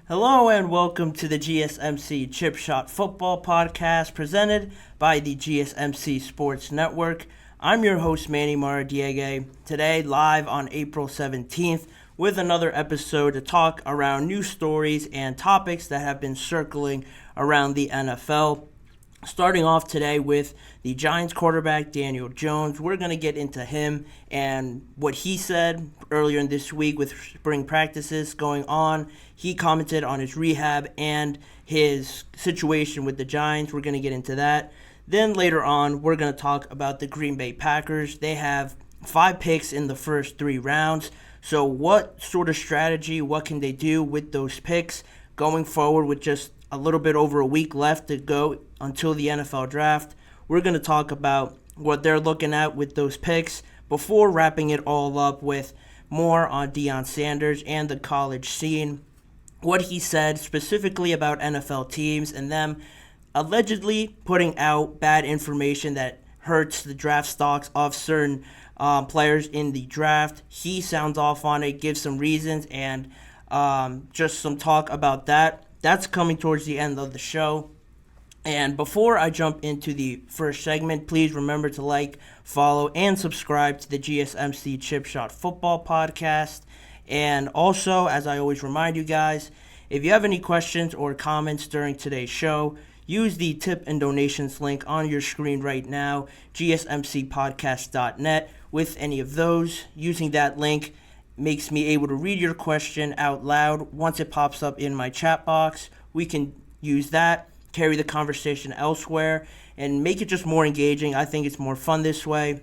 Hello and welcome to the GSMC Chip Shot Football Podcast presented by the GSMC Sports Network. I'm your host Manny Maradiege, today live on April 17th with another episode to talk around news stories and topics that have been circling around the NFL. Starting off today with the Giants quarterback, Daniel Jones. We're going to get into him and what he said earlier in this week with spring practices going on. He commented on his rehab and his situation with the Giants. We're going to get into that. Then later on, we're going to talk about the Green Bay Packers. They have 5 picks in the first 3 rounds. So what sort of strategy, what can they do with those picks going forward with just a little bit over a week left to go until the NFL draft? We're going to talk about what they're looking at with those picks before wrapping it all up with more on Deion Sanders and the college scene, what he said specifically about NFL teams and them allegedly putting out bad information that hurts the draft stocks of certain players in the draft. He sounds off on it, gives some reasons, and just some talk about that. That's coming towards the end of the show. And before I jump into the first segment, please remember to like, follow, and subscribe to the GSMC Chip Shot Football Podcast. And also, as I always remind you guys, if you have any questions or comments during today's show, use the tip and donations link on your screen right now, GSMCPodcast.net. With any of those, using that link makes me able to read your question out loud. Once it pops up in my chat box, we can use that, carry the conversation elsewhere, and make it just more engaging. I think it's more fun this way.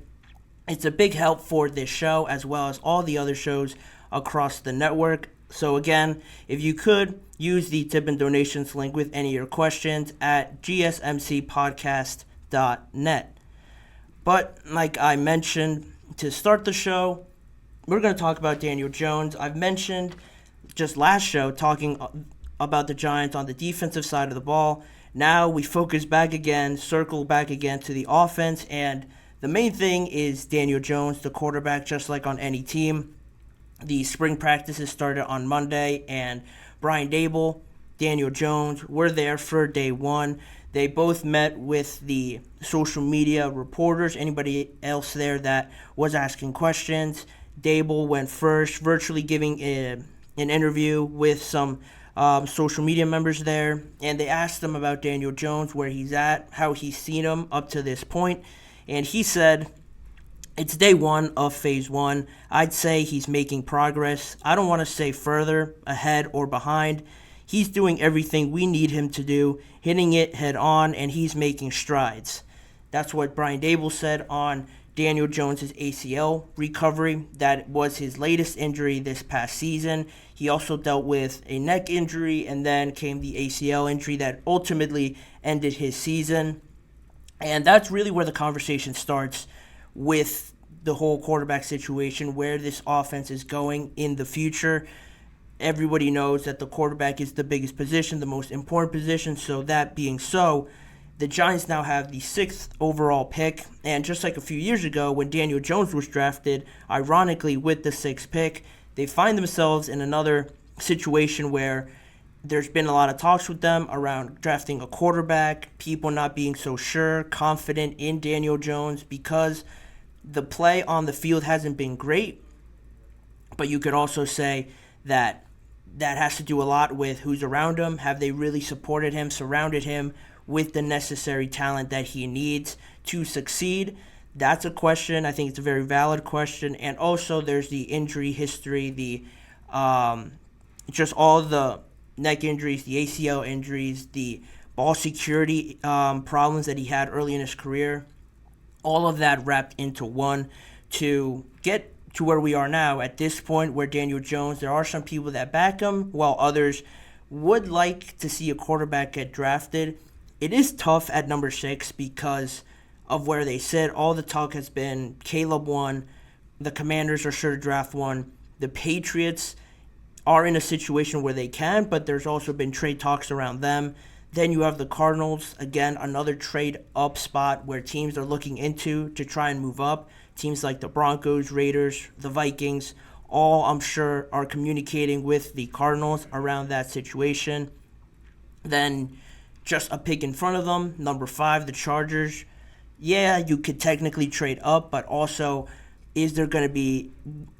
It's a big help for this show as well as all the other shows across the network. So again, if you could use the tip and donations link with any of your questions at GSMCPodcast.net. But like I mentioned to start the show, we're going to talk about Daniel Jones. I've mentioned just last show talking about the Giants on the defensive side of the ball. Now we focus back again, circle back again to the offense, and the main thing is Daniel Jones, the quarterback, just like on any team. The spring practices started on Monday, and Brian Daboll, Daniel Jones were there for day one. They both met with the social media reporters, anybody else there that was asking questions. Daboll went first, virtually giving an interview with some social media members there, and they asked him about Daniel Jones, where he's at, how he's seen him up to this point, and he said, "It's day one of phase one. I'd say he's making progress. I don't want to say further, ahead, or behind. He's doing everything we need him to do, hitting it head on, and he's making strides." That's what Brian Daboll said on Daniel Jones' ACL recovery. That was his latest injury this past season. He also dealt with a neck injury, and then came the ACL injury that ultimately ended his season. And that's really where the conversation starts with the whole quarterback situation, where this offense is going in the future. Everybody knows that the quarterback is the biggest position, the most important position. So that being so, the Giants now have the 6th overall pick, and just like a few years ago when Daniel Jones was drafted, ironically with the 6th pick, they find themselves in another situation where there's been a lot of talks with them around drafting a quarterback, people not being so sure, confident in Daniel Jones because the play on the field hasn't been great, but you could also say that that has to do a lot with who's around him. Have they really supported him, surrounded him with the necessary talent that he needs to succeed? That's a question. I think it's a very valid question. And also there's the injury history, the just all the neck injuries, the ACL injuries, the ball security problems that he had early in his career. All of that wrapped into one to get to where we are now at this point where Daniel Jones, there are some people that back him while others would like to see a quarterback get drafted. It is tough at number 6 because of where they sit. All the talk has been Caleb 1. The Commanders are sure to draft 1. The Patriots are in a situation where they can, but there's also been trade talks around them. Then you have the Cardinals, again, another trade up spot where teams are looking into to try and move up. Teams like the Broncos, Raiders, the Vikings, all, I'm sure, are communicating with the Cardinals around that situation. Then just a pick in front of them, number 5, the Chargers. Yeah, you could technically trade up, but also, is there going to be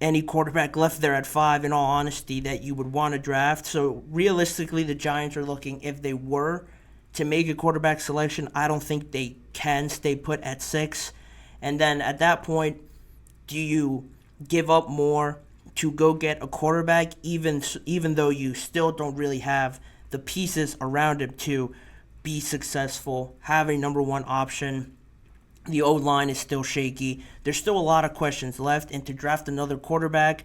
any quarterback left there at 5, in all honesty, that you would want to draft? So realistically, the Giants are looking, if they were to make a quarterback selection, I don't think they can stay put at 6. And then at that point, do you give up more to go get a quarterback, even though you still don't really have the pieces around him to be successful, have a number 1 option? The O-line is still shaky. There's still a lot of questions left, and to draft another quarterback,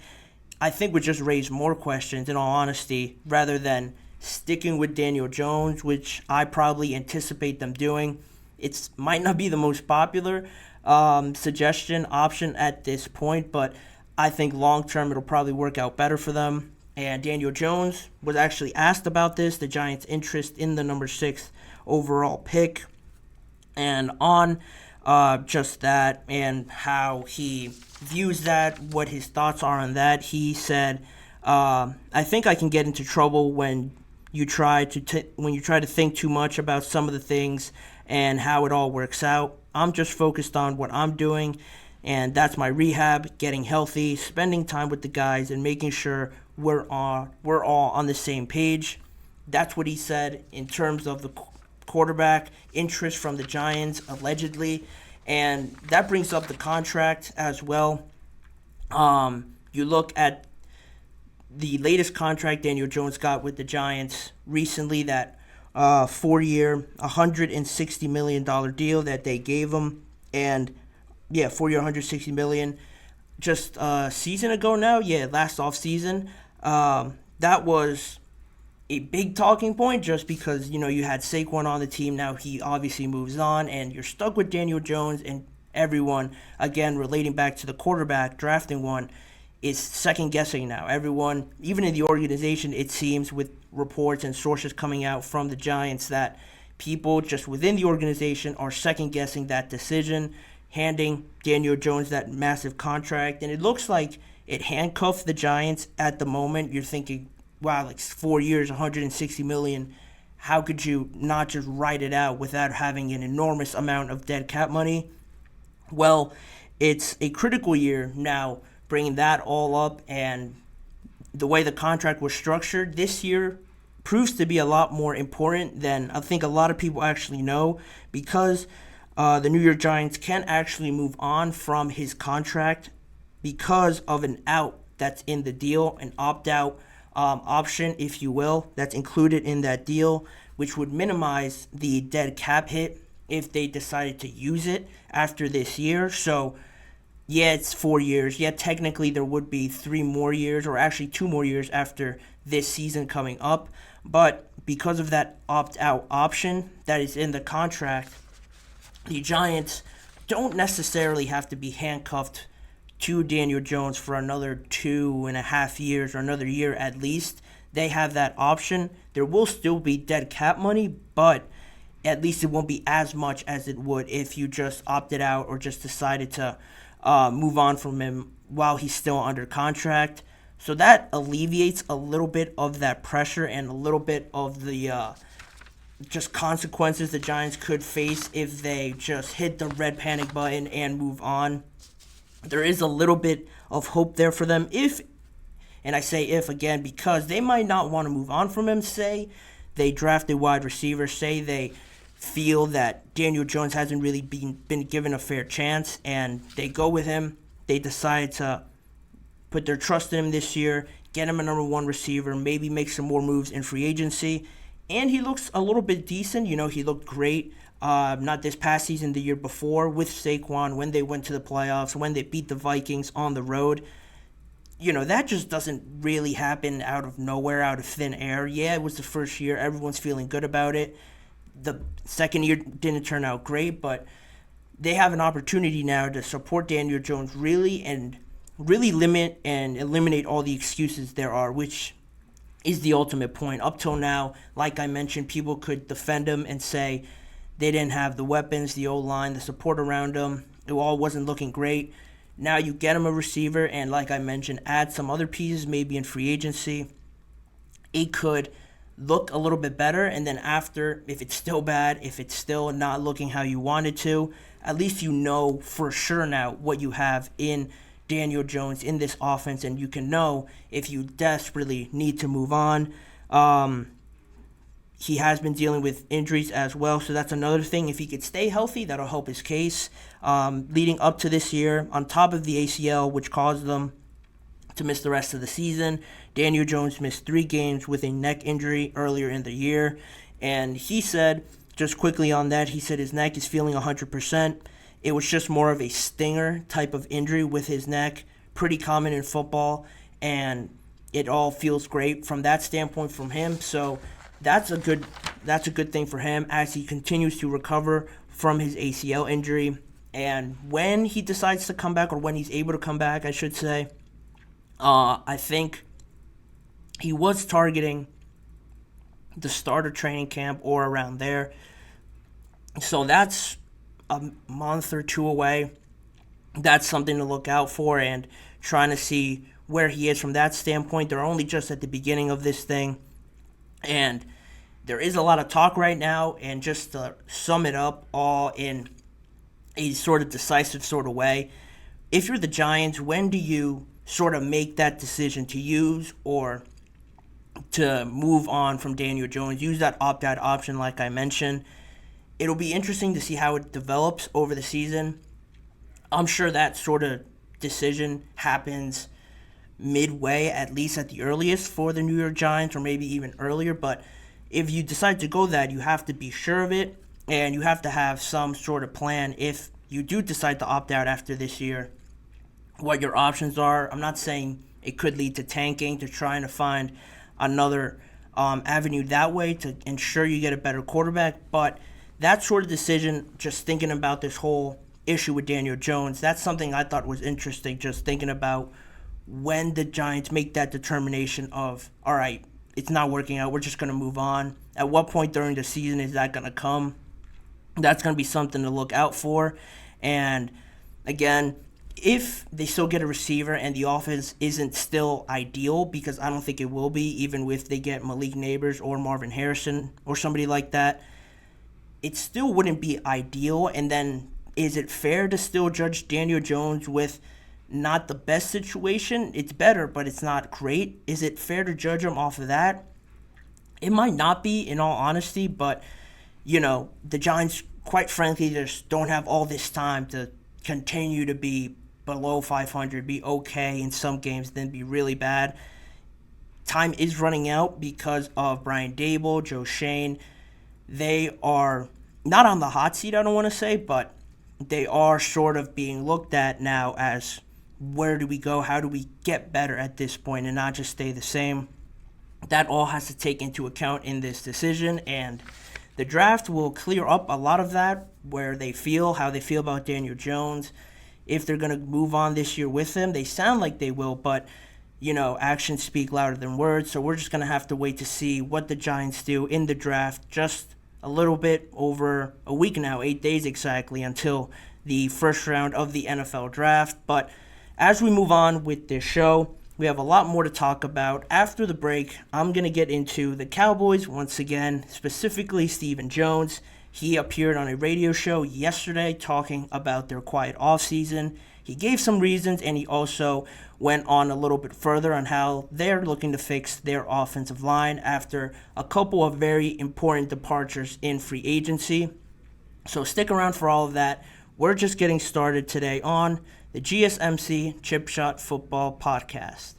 I think would just raise more questions, in all honesty, rather than sticking with Daniel Jones, which I probably anticipate them doing. It might not be the most popular suggestion option at this point, but I think long-term it'll probably work out better for them. And Daniel Jones was actually asked about this, the Giants' interest in the number 6 overall pick, and on just that and how he views that, what his thoughts are on that. He said, "I think I can get into trouble when you try to think too much about some of the things and how it all works out. I'm just focused on what I'm doing, and that's my rehab, getting healthy, spending time with the guys, and making sure we're all on the same page." That's what he said in terms of the quarterback interest from the Giants, allegedly. And that brings up the contract as well. You look at the latest contract Daniel Jones got with the Giants recently, that 4-year, $160 million deal that they gave him. And, 4-year, $160 million. Just a season ago now, last offseason, that was a big talking point, just because, you had Saquon on the team. Now he obviously moves on, and you're stuck with Daniel Jones, and everyone, again, relating back to the quarterback, drafting one, is second-guessing now. Everyone, even in the organization, it seems, with reports and sources coming out from the Giants, that people just within the organization are second-guessing that decision, handing Daniel Jones that massive contract. And it looks like it handcuffed the Giants at the moment. You're thinking, wow, like 4 years, $160 million. How could you not just write it out without having an enormous amount of dead cap money? Well, it's a critical year now, bringing that all up, and the way the contract was structured this year proves to be a lot more important than I think a lot of people actually know, because the New York Giants can actually move on from his contract because of an out that's in the deal, an opt-out option, if you will, that's included in that deal, which would minimize the dead cap hit if they decided to use it after this year. So, it's 4 years. Technically there would be 3 more years, or actually 2 more years after this season coming up. But because of that opt-out option that is in the contract, the Giants don't necessarily have to be handcuffed to Daniel Jones for another 2.5 years, or another year at least. They have that option. There will still be dead cap money, but at least it won't be as much as it would if you just opted out or just decided to move on from him while he's still under contract. So that alleviates a little bit of that pressure and a little bit of the just consequences the Giants could face if they just hit the red panic button and move on. There is a little bit of hope there for them, and I say if again because they might not want to move on from him. Say they draft a wide receiver, say they feel that Daniel Jones hasn't really been given a fair chance, and they go with him. They decide to put their trust in him this year, get him a number 1 receiver, maybe make some more moves in free agency, and he looks a little bit decent. He looked great. Not this past season, the year before with Saquon, when they went to the playoffs, when they beat the Vikings on the road. That just doesn't really happen out of nowhere, out of thin air. It was the first year. Everyone's feeling good about it. The second year didn't turn out great, but they have an opportunity now to support Daniel Jones and really limit and eliminate all the excuses there are, which is the ultimate point. Up till now, like I mentioned, people could defend him and say they didn't have the weapons, the O-line, the support around him. It all wasn't looking great. Now you get him a receiver, and like I mentioned, add some other pieces maybe in free agency. It could look a little bit better, and then after, if it's still bad, if it's still not looking how you want it to, at least you know for sure now what you have in Daniel Jones in this offense, and you can know if you desperately need to move on. He has been dealing with injuries as well, so that's another thing. If he could stay healthy, that'll help his case. Leading up to this year, on top of the ACL, which caused them to miss the rest of the season, Daniel Jones missed 3 games with a neck injury earlier in the year. And he said, just quickly on that, he said his neck is feeling 100%. It was just more of a stinger type of injury with his neck, pretty common in football, and it all feels great from that standpoint from him. So that's a good thing for him as he continues to recover from his ACL injury. And when he decides to come back, or when he's able to come back, I should say, I think he was targeting the start of training camp or around there. So that's a month or 2 away. That's something to look out for, and trying to see where he is from that standpoint. They're only just at the beginning of this thing, and there is a lot of talk right now. And just to sum it up all in a sort of decisive sort of way, if you're the Giants, when do you sort of make that decision to use or to move on from Daniel Jones? Use that opt-out option like I mentioned. It'll be interesting to see how it develops over the season. I'm sure that sort of decision happens midway, at least at the earliest, for the New York Giants, or maybe even earlier. But if you decide to go that, you have to be sure of it, and you have to have some sort of plan if you do decide to opt out after this year, what your options are. I'm not saying it could lead to tanking, to trying to find another avenue that way to ensure you get a better quarterback, but that sort of decision, just thinking about this whole issue with Daniel Jones, that's something I thought was interesting, just thinking about when the Giants make that determination of, all right, it's not working out, we're just going to move on. At what point during the season is that going to come? That's going to be something to look out for. And again, if they still get a receiver and the offense isn't still ideal, because I don't think it will be, even if they get Malik Neighbors or Marvin Harrison or somebody like that, it still wouldn't be ideal. And then is it fair to still judge Daniel Jones with not the best situation? It's better, but it's not great. Is it fair to judge him off of that? It might not be, in all honesty, but, the Giants, quite frankly, just don't have all this time to continue to be below 500, be okay in some games, then be really bad. Time is running out because of Brian Daboll, Joe Shane. They are not on the hot seat, I don't want to say, but they are sort of being looked at now as, where do we go? How do we get better at this point and not just stay the same? That all has to take into account in this decision, and the draft will clear up a lot of that, where they feel, how they feel about Daniel Jones. If they're going to move on this year with him, they sound like they will, but actions speak louder than words. So we're just going to have to wait to see what the Giants do in the draft. Just a little bit over a week now, 8 days exactly, until the first round of the NFL draft. But as we move on with this show, we have a lot more to talk about. After the break, I'm going to get into the Cowboys once again, specifically Stephen Jones. He appeared on a radio show yesterday talking about their quiet offseason. He gave some reasons, and he also went on a little bit further on how they're looking to fix their offensive line after a couple of very important departures in free agency. So stick around for all of that. We're just getting started today on the GSMC Chip Shot Football Podcast.